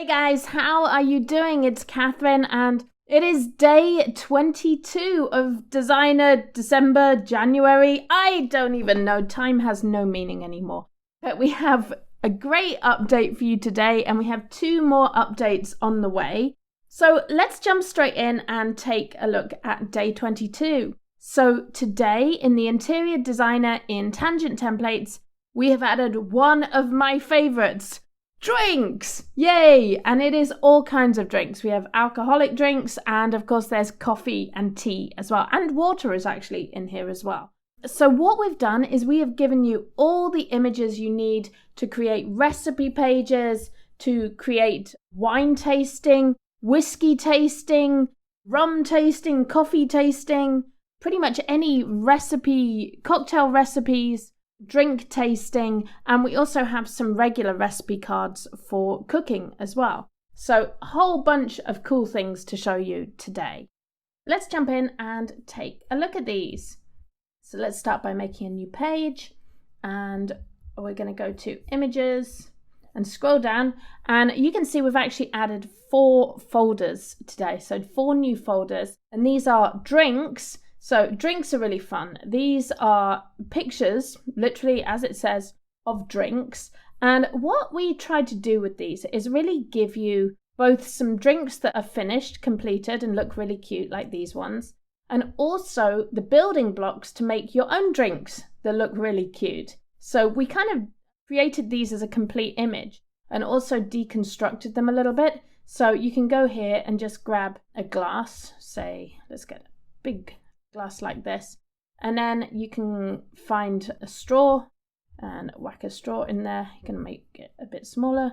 Hey guys, how are you doing? It's Catherine and it is day 22 of Designer December, January. I don't even know. Time has no meaning anymore. But we have a great update for you today and we have 2 more updates on the way. So let's jump straight in and take a look at day 22. So today in the Interior Designer in Tangent Templates, we have added one of my favorites. Drinks! Yay! And it is all kinds of drinks. We have alcoholic drinks and of course there's coffee and tea as well. And water is actually in here as well. So what we've done is we have given you all the images you need to create recipe pages, to create wine tasting, whiskey tasting, rum tasting, coffee tasting, pretty much any recipe, cocktail recipes, drink tasting, and we also have some regular recipe cards for cooking as well. So a whole bunch of cool things to show you today. Let's jump in and take a look at these. So let's start by making a new page and we're going to go to images and scroll down, and you can see we've actually added 4 folders today. So 4 new folders, and these are drinks. So drinks are really fun. These are pictures, literally as it says, of drinks. And what we tried to do with these is really give you both some drinks that are finished, completed, and look really cute like these ones, and also the building blocks to make your own drinks that look really cute. So we kind of created these as a complete image and also deconstructed them a little bit. So you can go here and just grab a glass, say, let's get a big glass like this, and then you can find a straw and whack a straw in there. You can make it a bit smaller,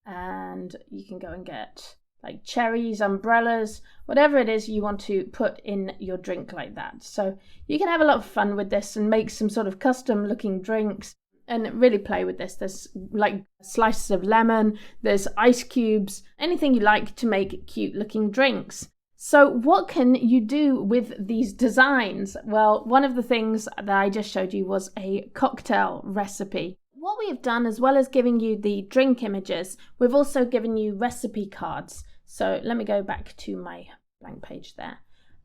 and you can go and get like cherries, umbrellas, whatever it is you want to put in your drink like that. So you can have a lot of fun with this and make some sort of custom looking drinks and really play with this. There's like slices of lemon, there's ice cubes, anything you like to make cute looking drinks. So what can you do with these designs? Well, one of the things that I just showed you was a cocktail recipe. What we have done, as well as giving you the drink images, we've also given you recipe cards. So let me go back to my blank page there,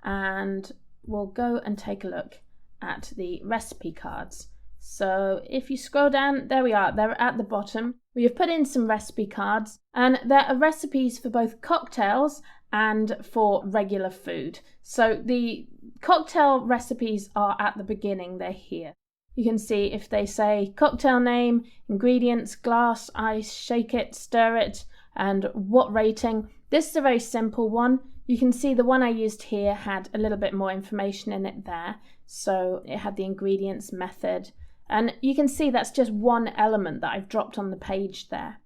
and we'll go and take a look at the recipe cards. So if you scroll down, there we are, they're at the bottom. We have put in some recipe cards, and there are recipes for both cocktails and for regular food. So the cocktail recipes are at the beginning, they're here. You can see if they say cocktail name, ingredients, glass, ice, shake it, stir it, and what rating. This is a very simple one. You can see the one I used here had a little bit more information in it there. So it had the ingredients, method, and you can see that's just one element that I've dropped on the page there.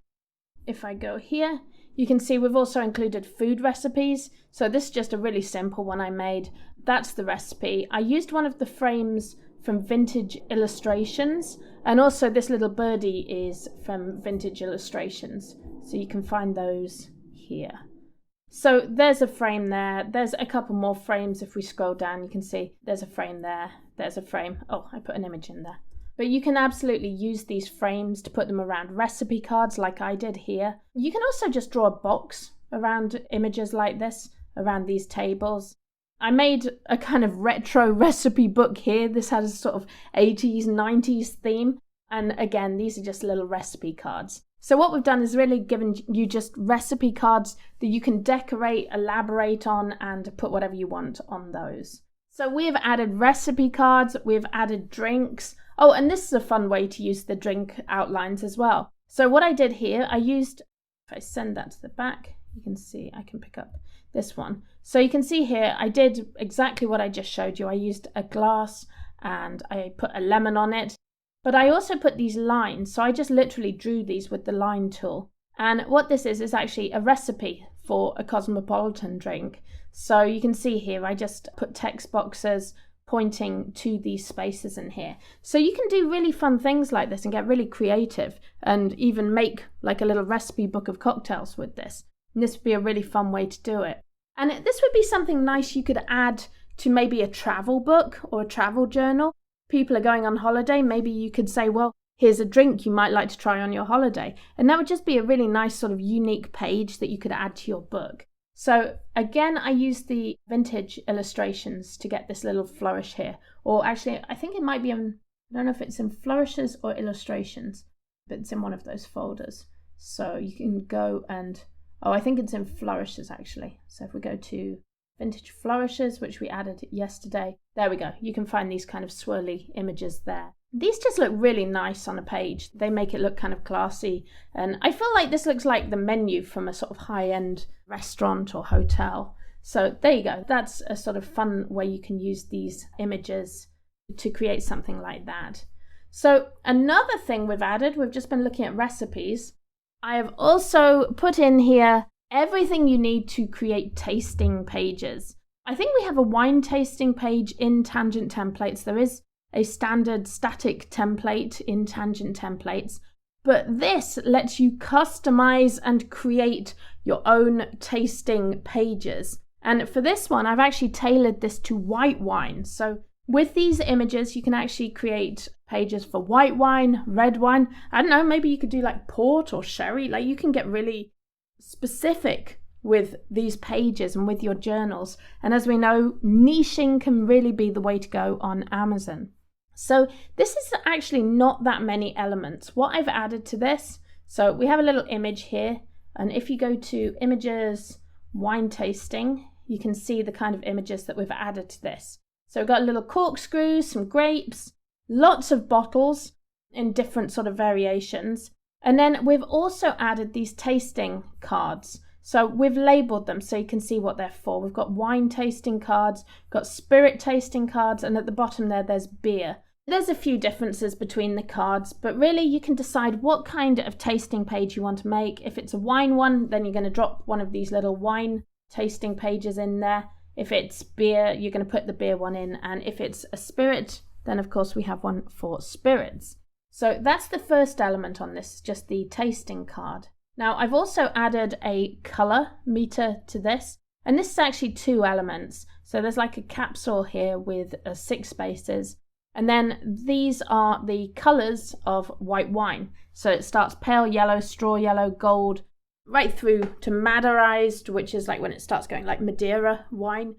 If I go here, you can see we've also included food recipes. So this is just a really simple one I made. That's the recipe. I used one of the frames from Vintage Illustrations, and also this little birdie is from Vintage Illustrations. So you can find those here. So there's a frame there. There's a couple more frames. If we scroll down, you can see there's a frame there. There's a frame. Oh, I put an image in there. But you can absolutely use these frames to put them around recipe cards like I did here. You can also just draw a box around images like this, around these tables. I made a kind of retro recipe book here. This has a sort of 80s, 90s theme. And again, these are just little recipe cards. So what we've done is really given you just recipe cards that you can decorate, elaborate on, and put whatever you want on those. So we've added recipe cards, we've added drinks. Oh, and this is a fun way to use the drink outlines as well. So what I did here, I used, if I send that to the back, you can see I can pick up this one. So you can see here, I did exactly what I just showed you. I used a glass and I put a lemon on it, but I also put these lines. So I just literally drew these with the line tool. And what this is actually a recipe for a cosmopolitan drink. So you can see here, I just put text boxes pointing to these spaces in here. So you can do really fun things like this and get really creative and even make like a little recipe book of cocktails with this. And this would be a really fun way to do it. And this would be something nice you could add to maybe a travel book or a travel journal. People are going on holiday, maybe you could say, well, here's a drink you might like to try on your holiday. And that would just be a really nice sort of unique page that you could add to your book. So again, I used the vintage illustrations to get this little flourish here. Or actually, I think it might be in, I don't know if it's in flourishes or illustrations, but it's in one of those folders. So you can go and, oh, I think it's in flourishes actually. So if we go to vintage flourishes, which we added yesterday, there we go. You can find these kind of swirly images there. These just look really nice on a page. They make it look kind of classy. And I feel like this looks like the menu from a sort of high-end restaurant or hotel. So there you go. That's a sort of fun way you can use these images to create something like that. So another thing we've added, we've just been looking at recipes. I have also put in here everything you need to create tasting pages. I think we have a wine tasting page in Tangent Templates. There is a standard static template in Tangent Templates, but this lets you customize and create your own tasting pages. And for this one, I've actually tailored this to white wine. So with these images, you can actually create pages for white wine, red wine. I don't know, maybe you could do like port or sherry. Like you can get really specific with these pages and with your journals. And as we know, niching can really be the way to go on Amazon. So this is actually not that many elements. What I've added to this, so we have a little image here, and if you go to images, wine tasting, you can see the kind of images that we've added to this. So we've got a little corkscrew, some grapes, lots of bottles in different sort of variations. And then we've also added these tasting cards. So we've labeled them so you can see what they're for. We've got wine tasting cards, got spirit tasting cards, and at the bottom there's beer. There's a few differences between the cards, but really you can decide what kind of tasting page you want to make. If it's a wine one, then you're going to drop one of these little wine tasting pages in there. If it's beer, you're going to put the beer one in. And if it's a spirit, then of course we have one for spirits. So that's the first element on this, just the tasting card. Now I've also added a color meter to this, and this is actually 2 elements. So there's like a capsule here with 6 spaces, and then these are the colors of white wine. So it starts pale yellow, straw yellow, gold, right through to Madeirized, which is like when it starts going like Madeira wine,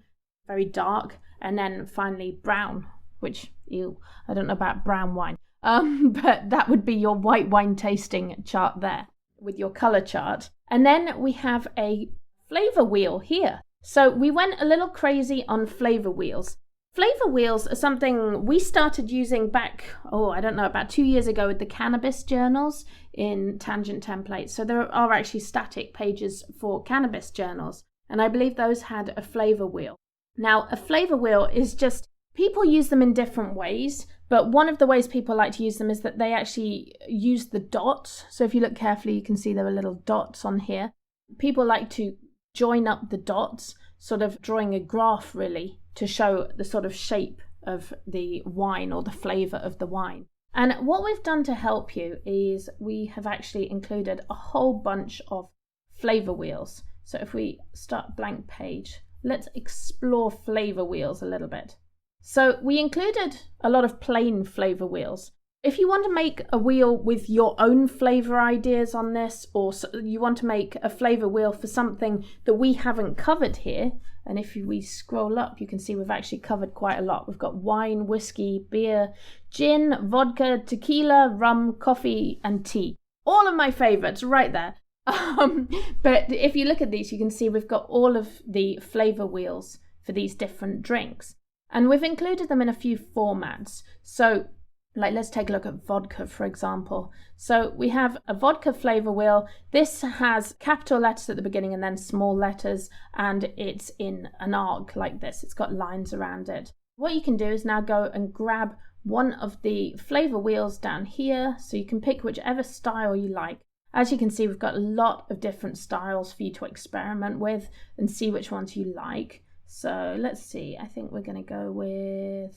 very dark, and then finally brown, which, ew, I don't know about brown wine. But that would be your white wine tasting chart there with your color chart. And then we have a flavor wheel here. So we went a little crazy on flavor wheels. Flavor wheels are something we started using back, I don't know, about 2 years ago with the cannabis journals in Tangent Templates. So there are actually static pages for cannabis journals. And I believe those had a flavor wheel. Now, a flavor wheel is just, people use them in different ways. But one of the ways people like to use them is that they actually use the dots. So if you look carefully, you can see there are little dots on here. People like to join up the dots, sort of drawing a graph really to show the sort of shape of the wine or the flavor of the wine. And what we've done to help you is we have actually included a whole bunch of flavor wheels. So if we start blank page, let's explore flavor wheels a little bit. So we included a lot of plain flavor wheels. If you want to make a wheel with your own flavor ideas on this, or you want to make a flavor wheel for something that we haven't covered here, and if we scroll up, you can see we've actually covered quite a lot. We've got wine, whiskey, beer, gin, vodka, tequila, rum, coffee, and tea. All of my favorites right there. But if you look at these, you can see we've got all of the flavor wheels for these different drinks. And we've included them in a few formats. So like, let's take a look at vodka, for example. So we have a vodka flavor wheel. This has capital letters at the beginning and then small letters, and it's in an arc like this. It's got lines around it. What you can do is now go and grab one of the flavor wheels down here, so you can pick whichever style you like. As you can see, we've got a lot of different styles for you to experiment with and see which ones you like. So let's see, I think we're going to go with,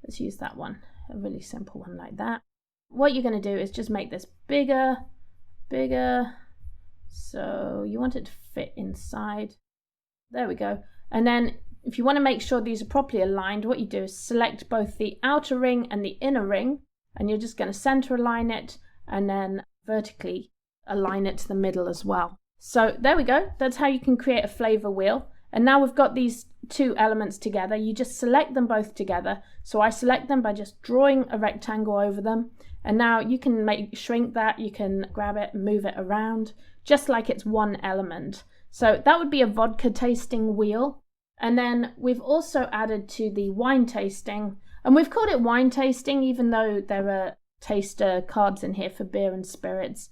let's use that one, a really simple one like that. What you're going to do is just make this bigger. So you want it to fit inside. There we go. And then if you want to make sure these are properly aligned, what you do is select both the outer ring and the inner ring. and you're just going to center align it and then vertically align it to the middle as well. So there we go. That's how you can create a flavor wheel. And now we've got these two elements together. You just select them both together. So I select them by just drawing a rectangle over them. And now you can shrink that. You can grab it and move it around just like it's one element. So that would be a vodka tasting wheel. And then we've also added to the wine tasting. And we've called it wine tasting, even though there are taster cards in here for beer and spirits.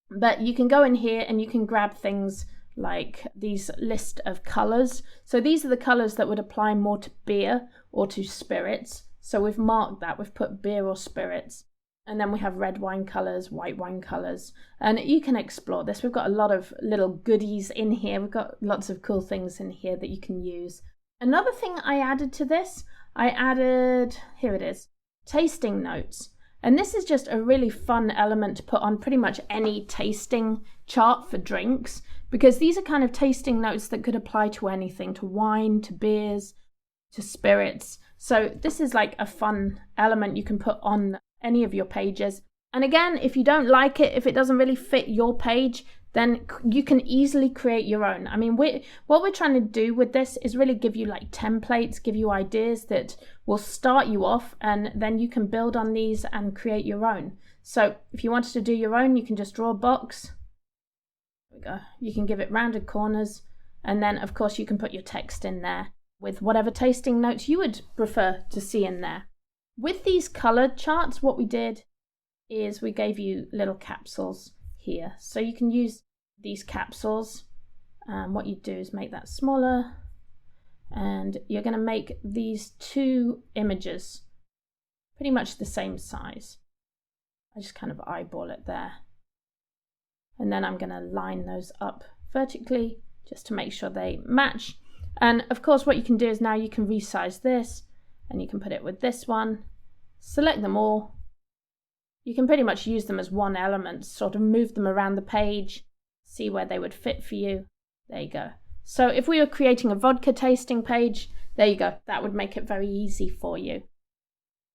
But you can go in here and you can grab things like these list of colors. So these are the colors that would apply more to beer or to spirits. So we've marked that, we've put beer or spirits. And then we have red wine colors, white wine colors. And you can explore this. We've got a lot of little goodies in here. We've got lots of cool things in here that you can use. Another thing I added to this, here it is, tasting notes. And this is just a really fun element to put on pretty much any tasting chart for drinks, because these are kind of tasting notes that could apply to anything, to wine, to beers, to spirits. So this is like a fun element you can put on any of your pages. And again, if you don't like it, if it doesn't really fit your page, then you can easily create your own. I mean, what we're trying to do with this is really give you like templates, give you ideas that will start you off, and then you can build on these and create your own. So if you wanted to do your own, you can just draw a box. There we go. You can give it rounded corners, and then of course you can put your text in there with whatever tasting notes you would prefer to see in there. With these colored charts, what we did is we gave you little capsules here. So you can use these capsules. What you do is make that smaller, and you're going to make these two images pretty much the same size. I just kind of eyeball it there. And then I'm going to line those up vertically just to make sure they match. And of course what you can do is now you can resize this, and you can put it with this one, select them all. You can pretty much use them as one element, sort of move them around the page, see where they would fit for you. There you go. So if we were creating a vodka tasting page, there you go. That would make it very easy for you.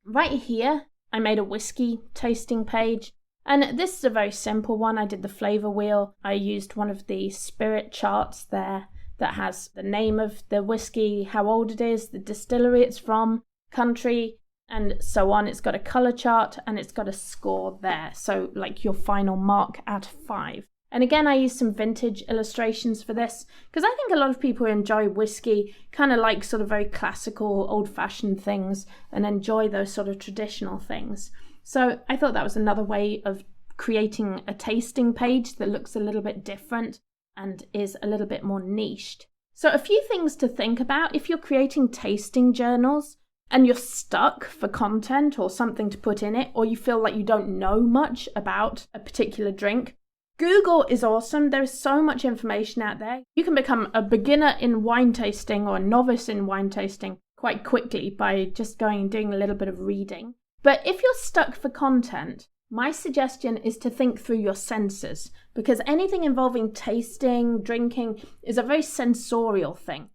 Right here, I made a whiskey tasting page. And this is a very simple one. I did the flavor wheel. I used one of the spirit charts there that has the name of the whiskey, how old it is, the distillery it's from, country, and so on. It's got a color chart and it's got a score there. So like your final mark out of 5. And again, I used some vintage illustrations for this because I think a lot of people who enjoy whiskey kind of like sort of very classical, old-fashioned things and enjoy those sort of traditional things. So I thought that was another way of creating a tasting page that looks a little bit different and is a little bit more niched. So a few things to think about if you're creating tasting journals and you're stuck for content or something to put in it, or you feel like you don't know much about a particular drink. Google is awesome. There is so much information out there. You can become a beginner in wine tasting or a novice in wine tasting quite quickly by just going and doing a little bit of reading. But if you're stuck for content, my suggestion is to think through your senses, because anything involving tasting, drinking is a very sensorial thing.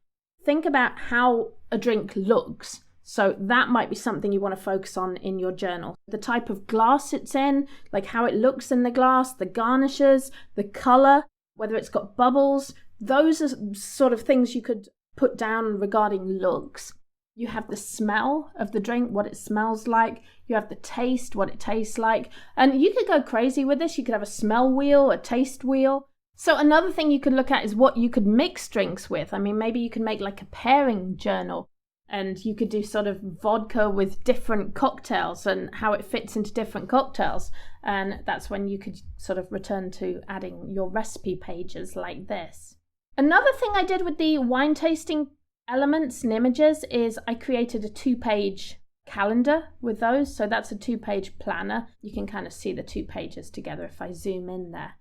Think about how a drink looks. So that might be something you want to focus on in your journal. The type of glass it's in, like how it looks in the glass, the garnishes, the color, whether it's got bubbles. Those are sort of things you could put down regarding looks. You have the smell of the drink, what it smells like. You have the taste, what it tastes like. And you could go crazy with this. You could have a smell wheel, a taste wheel. So another thing you could look at is what you could mix drinks with. I mean, maybe you could make like a pairing journal. And you could do sort of vodka with different cocktails and how it fits into different cocktails. And that's when you could sort of return to adding your recipe pages like this. Another thing I did with the wine tasting elements and images is I created a 2-page calendar with those. So that's a 2-page planner. You can kind of see the 2 pages together if I zoom in there.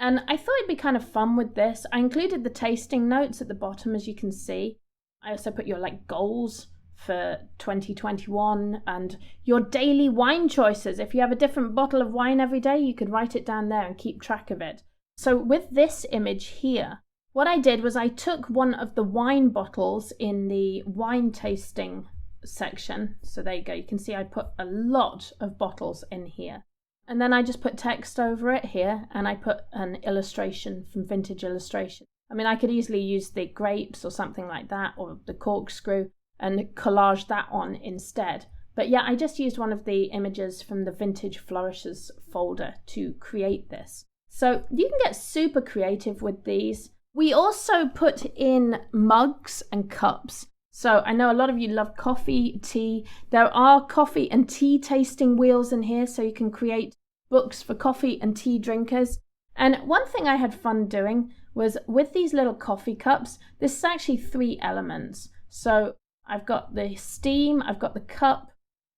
And I thought it'd be kind of fun with this. I included the tasting notes at the bottom, as you can see. I also put your goals for 2021 and your daily wine choices. If you have a different bottle of wine every day, you could write it down there and keep track of it. So with this image here, what I did was I took one of the wine bottles in the wine tasting section. So there you go. You can see I put a lot of bottles in here. And then I just put text over it here, and I put an illustration from Vintage Illustration. I mean, I could easily use the grapes or something like that, or the corkscrew, and collage that on instead. But yeah, I just used one of the images from the Vintage Flourishes folder to create this. So you can get super creative with these. We also put in mugs and cups. So I know a lot of you love coffee, tea. There are coffee and tea tasting wheels in here, so you can create books for coffee and tea drinkers. And one thing I had fun doing was with these little coffee cups, this is actually 3 elements. So I've got the steam, I've got the cup.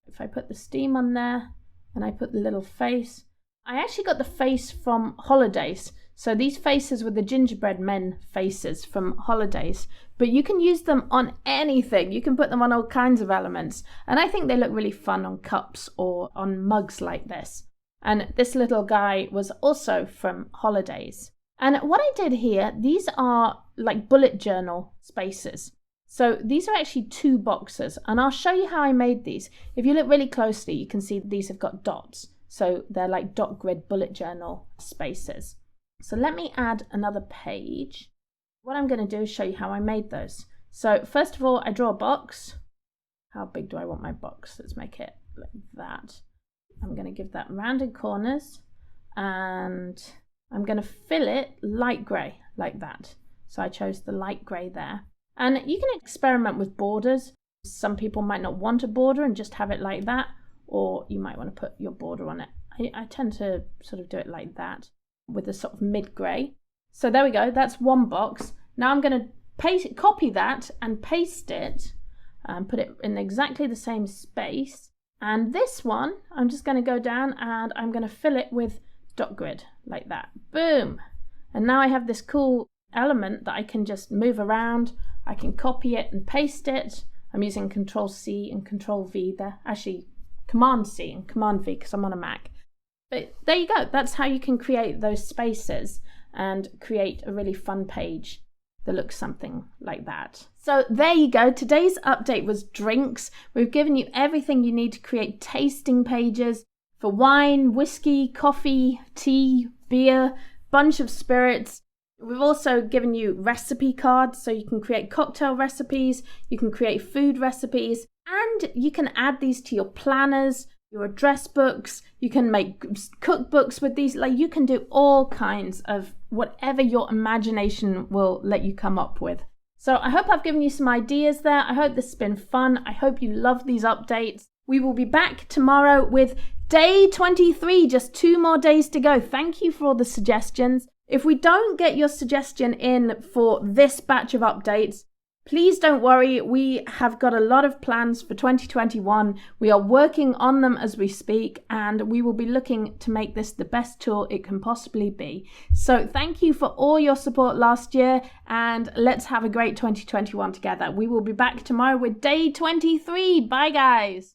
If I put the steam on there and I put the little face, I actually got the face from Holidays. So these faces were the gingerbread men faces from Holidays, but you can use them on anything. You can put them on all kinds of elements. And I think they look really fun on cups or on mugs like this. And this little guy was also from Holidays. And what I did here, these are like bullet journal spaces. So these are actually 2 boxes, and I'll show you how I made these. If you look really closely, you can see these have got dots. So they're like dot grid bullet journal spaces. So let me add another page. What I'm going to do is show you how I made those. So first of all, I draw a box. How big do I want my box? Let's make it like that. I'm going to give that rounded corners, and I'm going to fill it light grey like that. So I chose the light grey there. And you can experiment with borders. Some people might not want a border and just have it like that, or you might want to put your border on it. I tend to sort of do it like that with a sort of mid-grey. So there we go, that's one box. Now I'm going to copy that and paste it and put it in exactly the same space. And this one, I'm just going to go down and I'm going to fill it with dot grid like that. Boom! And now I have this cool element that I can just move around. I can copy it and paste it. I'm using Control C and Control V there. Actually, Command C and Command V because I'm on a Mac. But there you go. That's how you can create those spaces and create a really fun page that looks something like that. So there you go. Today's update was drinks. We've given you everything you need to create tasting pages for wine, whiskey, coffee, tea, beer, bunch of spirits. We've also given you recipe cards so you can create cocktail recipes, you can create food recipes, and you can add these to your planners, your address books, you can make cookbooks with these. Like, you can do all kinds of whatever your imagination will let you come up with. So I hope I've given you some ideas there. I hope this has been fun. I hope you love these updates. We will be back tomorrow with day 23, just 2 more days to go. Thank you for all the suggestions. If we don't get your suggestion in for this batch of updates, please don't worry. We have got a lot of plans for 2021. We are working on them as we speak, and we will be looking to make this the best tool it can possibly be. So thank you for all your support last year, and let's have a great 2021 together. We will be back tomorrow with day 23. Bye, guys.